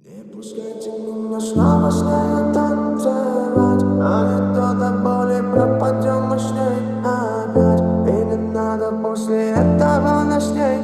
Не пускайте меня снова с нею танцевать, а не то до боли пропадем мы с ней опять. И не надо после этого нас с ней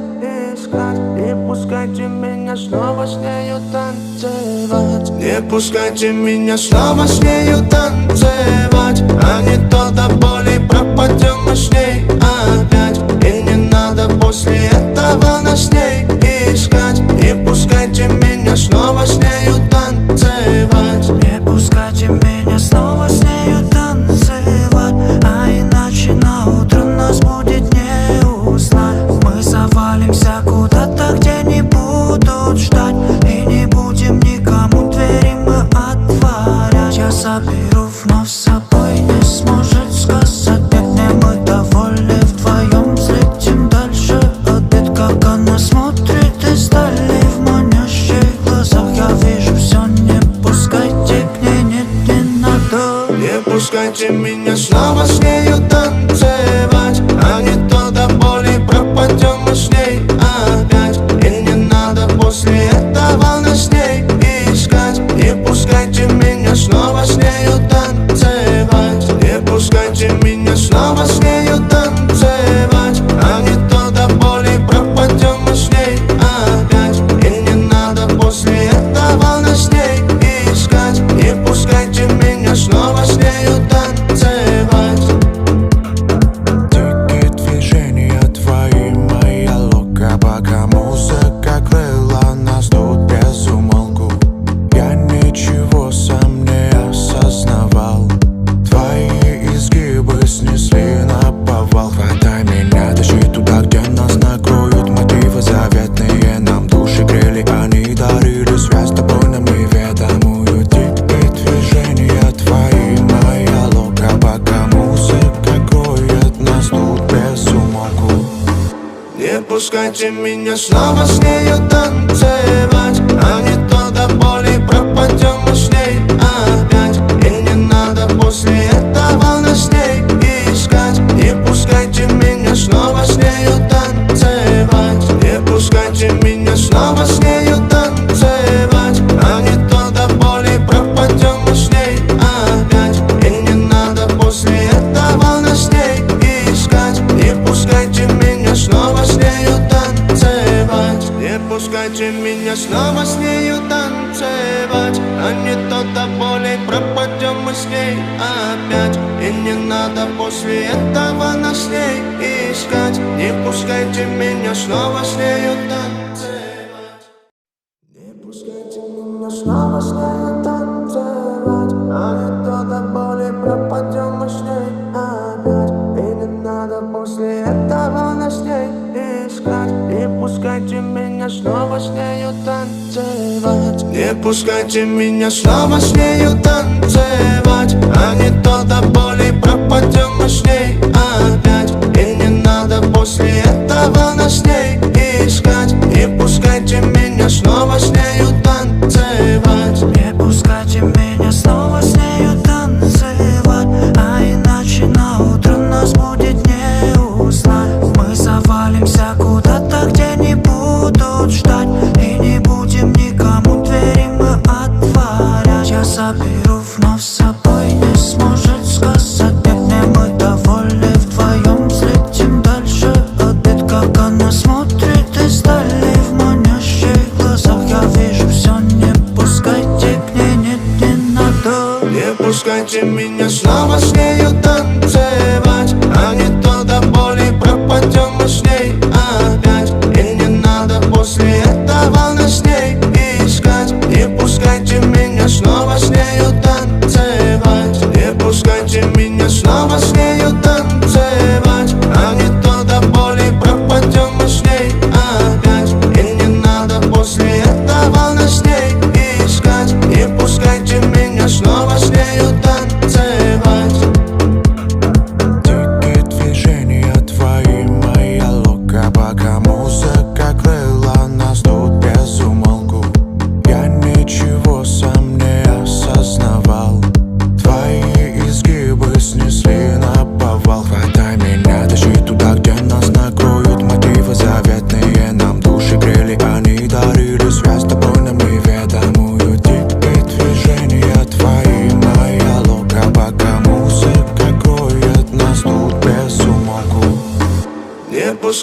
искать. Не пускайте меня снова с нею танцевать. Не пускайте меня снова с нею танцевать, а не то до боли пропадем мы с ней опять. И не надо после этого нас с ней искать. Не пускайте меня снова с нею танцевать. Не пускайте меня снова с нею танцевать, а иначе на утро нас будет не узнать. Мы завалимся куда-то, где не будут ждать, и не будем никому двери мы отворять. Я заберу вновь с собой, не сможет сказать нет. Не мы довольны вдвоем, взлетим дальше обед. Как она смотрит издали в манящих глазах, я вижу все, не пускайте к ней, нет, не надо. Не пускайте меня снова с нею танцевать, а не то до боли пропадем мы с ней опять. И не надо после этого нас с ней искать. Не пускайте меня снова с нею танцевать. Не пускайте меня снова с нею танцевать, а не то до боли пропадем мы с ней опять. И не надо после этого нас с ней искать. Не пускайте меня снова с нею танцевать. Дикие движения твои, моя лока, пока музыка крыла нас тут без умолку. Я ничего сам не осознавал, твои изгибы снесли на повал. Хватай меня, тащи туда, где нас накроют мотивы заветные. Нам души грели, они дарили связь с тобой нам неведомую. Дикие движения твои, моя лока, пока музыка кроет нас тут без умолку. Не пускайте меня снова с нею танцевать, а не то до боли пропадем мы с ней опять. И не надо после этого нас с ней искать. Не пускайте меня снова с нею танцевать. Не пускайте меня снова с нею танцевать, а не то до боли пропадем мы с ней опять. И не надо после этого нас с ней искать. Не пускайте меня снова с нею танцевать. Не пускайте меня снова с нею танцевать, а не то до боли пропадем мы с ней опять. И не надо после этого нас с ней искать. Не пускайте меня снова с нею танцевать. Не пускайте меня снова с нею танцевать, а не то до боли пропадем мы с ней опять. И не надо после этого нас с ней искать. Не пускайте меня снова с нею танцевать. Не пускайте меня снова с нею танцевать, а не то до боли пропадем мы с ней опять. И не надо после этого нас с ней искать. Не пускайте меня снова с нею танцевать. Не пускайте меня снова с нею танцевать, а иначе на утро нас будет не узнать. Мы завалимся куда-то, где не будут ждать, и не будем никому двери мы отворять. Я заберу вновь с собой, не сможет сказать нет. Не мы довольны вдвоем, взлетим дальше обед. Как она смотрит издали в манящих глазах, я вижу все, не пускайте к ней, нет, не надо. Не пускайте меня снова с нею танцевать, а не то до боли пропадем мы с ней опять. И не надо после этого нас с ней искать. Не пускайте меня снова с нею танцевать. Не пускайте меня снова с нею танцевать, а не то до боли пропадем мы с ней опять. И не надо после этого нас с ней искать. Не пускайте меня снова с нею танцевать.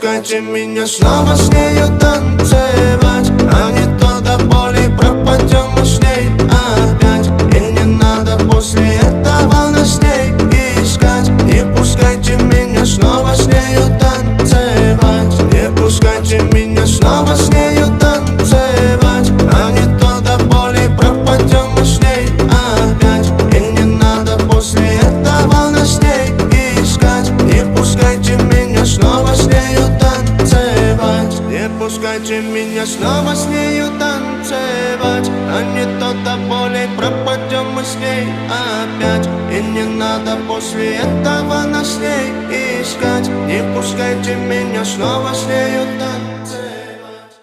пускайте меня снова с нею танцевать, а не то до боли пропадем мы с ней опять. И не надо после этого нас с ней искать. Не пускайте меня снова с нею танцевать. Не пускайте меня снова с нею танцевать, а не то до боли пропадем мы с ней опять. И не надо после этого нас с ней искать. Не пускайте меня снова с нею танцевать. Не пускайте меня снова с нею танцевать, а не то до боли пропадем мы с ней опять. И не надо после этого нас с ней искать. Не пускайте меня снова с нею танцевать.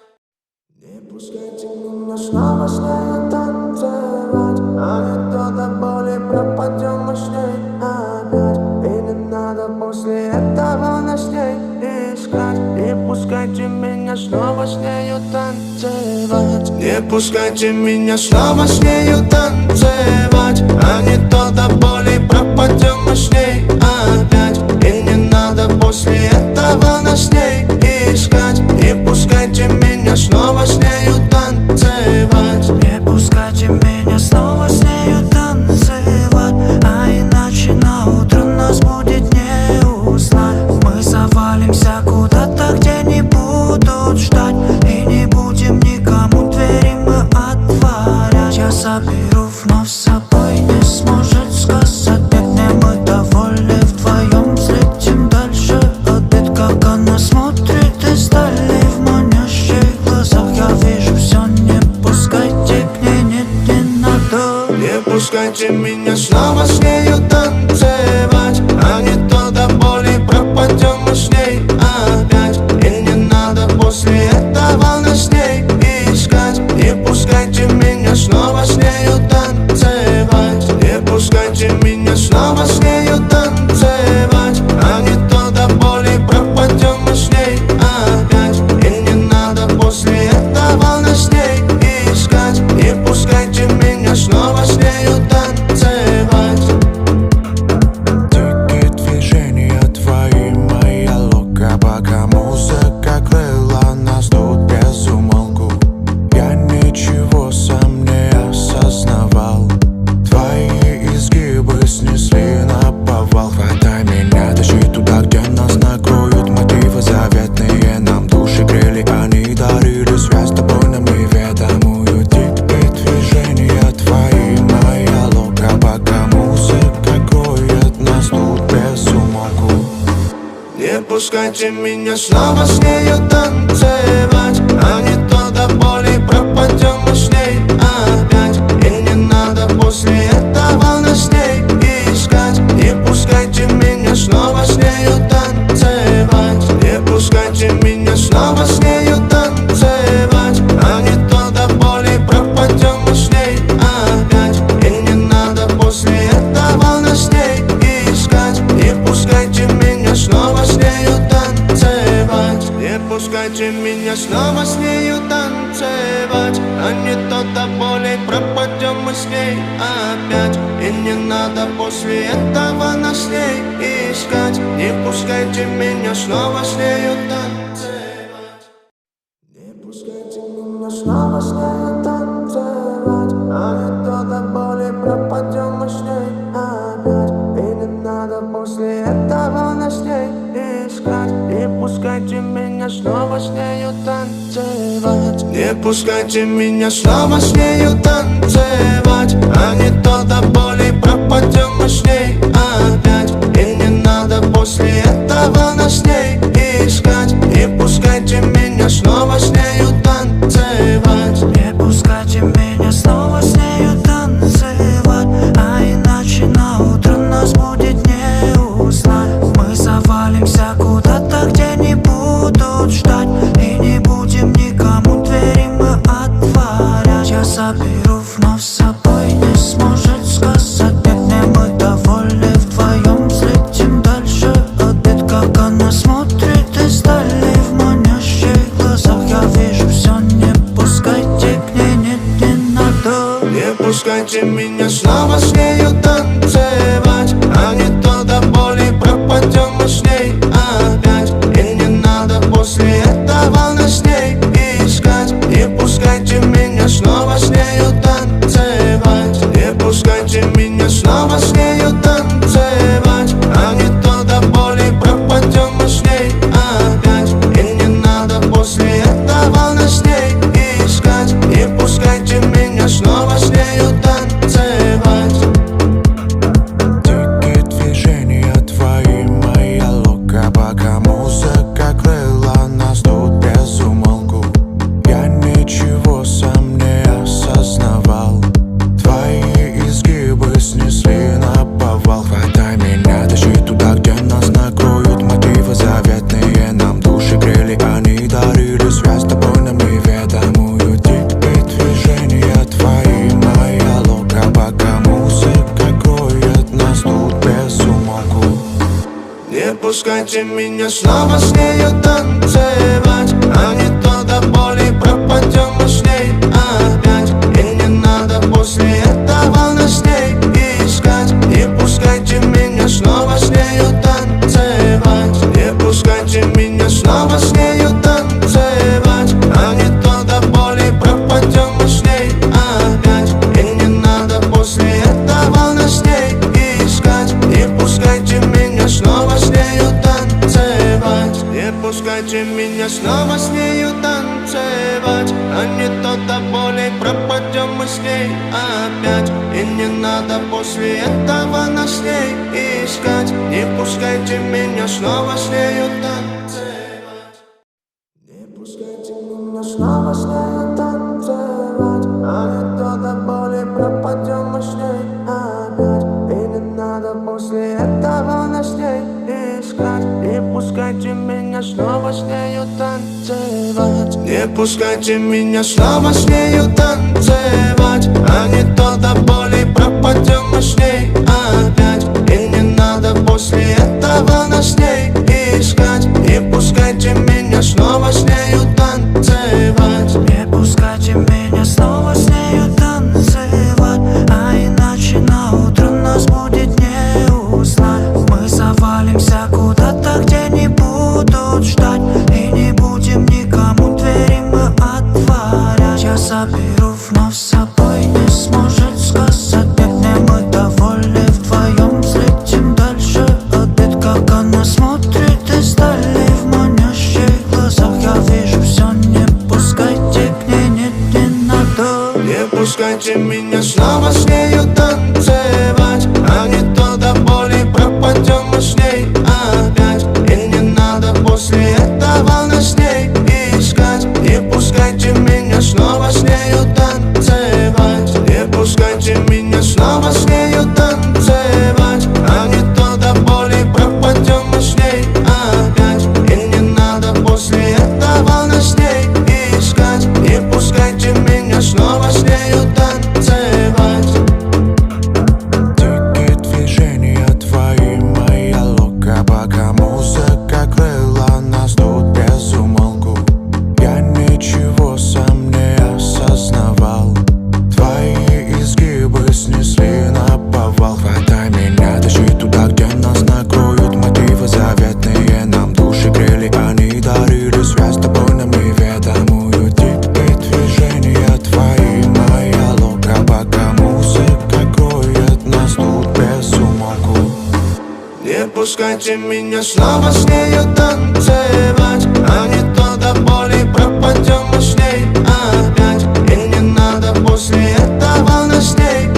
Не пускайте меня снова с нею танцевать, а не то до боли пропадем мы с ней опять. И не надо после этого нас с ней искать. Не пускайте меня снова с нею танцевать. Не пускайте меня снова с нею танцевать, а не то до боли пропадем мы с ней опять. И не надо после этого нас с ней искать. Не пускайте меня снова с нею танцевать. Не пускайте меня снова с нею танцевать, а иначе на утро нас будет не узнать. Мы завалимся куда-то, где не будут ждать, и не будем никому двери мы отворять. Я заберу вновь с собой, не сможет сказать нет. Не мы довольны вдвоем, взлетим дальше обед. Как она смотрит издали в манящих глазах, я вижу все, не пускайте к ней, нет, не надо. Не пускайте меня снова с нею танцевать, а не то до боли пропадем мы с ней опять. И не надо после этого нас с ней искать. Не пускайте меня снова с нею танцевать. Не пускайте меня снова с нею танцевать, а не то до боли пропадем мы с ней опять. И не надо после этого нас с ней искать. Не пускайте меня снова с нею танцевать. Дикие движения твои, моя лока, пока музыка крыла нас тут без умолку. Я ничего сам не осознавал. Твои изгибы снесли на повал. Хватай меня, тащи туда, где нас накроют мотивы заветные. Нам души грели, они дарили связь с тобой нам неведомую. Дикие движения твои, моя лока, пока музыка кроет нас тут без умолку. Не пускайте меня снова с нею танцевать, а не то до боли пропадем мы с ней опять. И не надо после этого нас с ней искать. Не пускайте меня снова с нею танцевать. Не пускайте меня снова с нею танцевать, а не то до боли пропадем мы с ней опять. И не надо после этого нас с ней искать. Не пускайте меня снова с нею танцевать. Не пускайте меня снова с нею танцевать, а не то до боли пропадем мы с ней опять. И не надо после этого нас с ней искать. Не пускайте меня снова с нею танцевать. Не пускайте меня снова с нею танцевать, а не то до боли пропадем мы с ней опять. И не надо после этого нас с ней искать. Не пускайте меня снова с нею танцевать. Не пускайте меня снова с нею танцевать, а не то до боли пропадем мы с ней опять. И не надо после этого нас с ней искать. Не пускайте меня снова с нею танцевать. Не пускайте меня снова с нею танцевать, а иначе на утро нас будет не узнать. Мы завалимся куда-то, где не будут ждать, и не будем никому двери мы отворять. Я заберу вновь с собой, не сможет сказать нет. Не мы довольны вдвоем, взлетим дальше обед. Как она смотрит издали в манящих глазах, я вижу все, не пускайте к ней, нет, не надо. Не пускайте меня снова с нею танцевать, а не то до боли пропадем мы с ней опять. И не надо пускайте меня снова с нею танцевать, а не то до боли пропадем мы с ней опять. И не надо после этого нас с ней искать. Не пускайте меня снова с нею танцевать. Не пускайте меня снова с нею танцевать, а не то до боли пропадем мы с ней опять. И не надо после этого нас с ней искать. Не пускайте меня снова с нею танцевать. Не пускайте меня снова с нею танцевать, а не то до боли пропадем мы с ней опять. И не надо после этого нас с ней искать. Не пускайте меня снова с нею танцевать. Не пускайте меня снова с нею танцевать, а не то до боли пропадем мы с ней опять. И не надо после этого нас с ней искать. Не пускайте меня снова с нею танцевать. Не пускайте меня снова с нею танцевать, а не то до боли пропадем мы с ней опять. И не надо после этого нас с ней искать. Не пускайте меня снова с нею танцевать. Не пускайте меня снова с нею танцевать, а иначе на утро нас будет не узнать. Мы завалимся куда-то, где не будут ждать, и не будем никому двери мы отворять. Я заберу вновь с собой, не сможет сказать нет, не мы довольны вдвоем. Взлетим дальше обед, как она смотрит издали в манящих глазах. Я вижу все, не пускайте к ней, нет, не надо. Не пускайте меня снова с нею танцевать, а не то до боли пропадем мы с ней опять. И не надо после этого нас с ней искать. Не пускайте меня снова с нею танцевать. Не пускайте меня снова с нею танцевать, а не то до боли пропадем мы с ней опять. И не надо после этого нас с ней искать. Не пускайте меня снова с нею танцевать. Дикие движения твои, моя лока, пока музыка крыла нас тут без умолку. Я ничего сам не осознавал. Твои изгибы снесли на повал. Хватай меня, тащи туда, где нас накроют мотивы заветные. Нам души грели, они дарили связь с тобой нам неведомую. Дикие движения твои, моя лока, пока музыка кроет нас тут без умолку. Не пускайте меня снова с нею танцевать, а не то до боли пропадем мы с ней опять. И не надо после этого нас с ней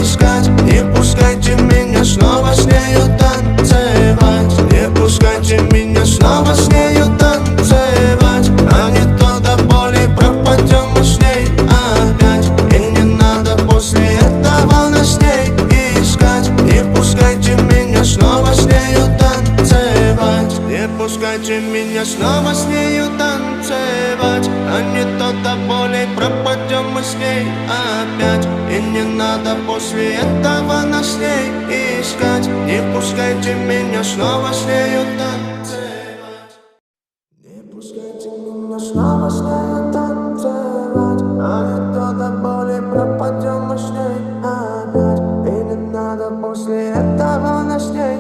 искать. Не пускайте меня снова с нею танцевать. Не пускайте меня снова с нею танцевать, а не то до боли пропадем мы с ней опять. И не надо после этого нас с ней искать. Не пускайте меня снова с нею танцевать. Не пускайте меня снова с нею танцевать, а не то до боли пропадем мы с ней опять. И не надо после этого нас с ней искать. Не пускайте меня снова с нею танцевать. Не пускайте меня снова с нею танцевать, а не то до боли пропадем мы с ней опять. И не надо после этого нас с ней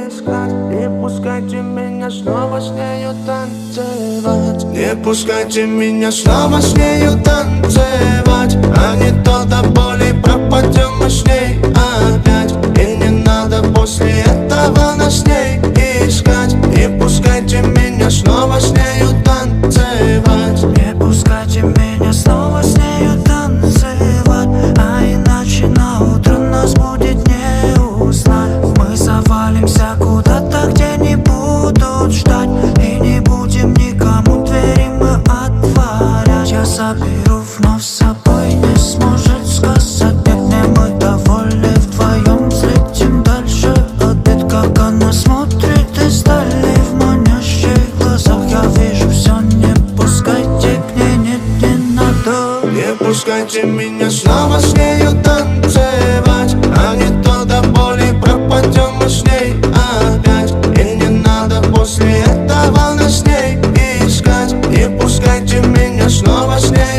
искать. Не пускайте меня снова с нею танцевать. Не пускайте меня снова с нею танцевать, а не то до боли пропадем мы с ней опять. И не надо после этого нас с ней искать. Не пускайте меня снова с нею танцевать. Не пускайте меня снова с нею танцевать, а иначе на утро нас будет не узнать. Мы завалимся куда-то, где не будут ждать, и не будем никому двери мы отворять. Я заберу вновь с собой, не сможет сказать нет, не мы довольны вдвоем. Взлетим дальше обед, как она смотрит издали в манящих глазах. Я вижу все, не пускайте к ней, нет, не надо. Не пускайте меня снова с нею танцевать, а не то до боли пропадем мы с ней опять. И не надо снова с ней